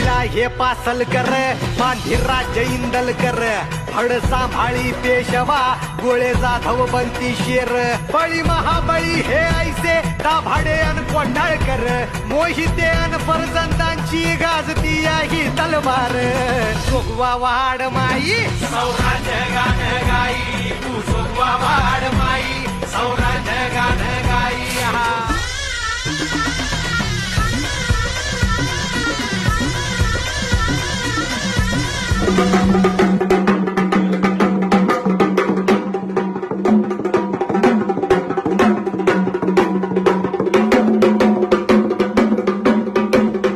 पहिला हे पासलकर मांधी राज्य इंदलकर फड सांभाळी पेशवा गोळे जाधव बनती शेर बळी महाबळी हे ऐसे दाभाडे अन कोंढाळकर मोहिते अन फरजंदांची गाजती ही तलवार सोगवा वाड माई सौराज्य गाण गाई तू सोगवा वाड माई सौराज्य गाण गाई हा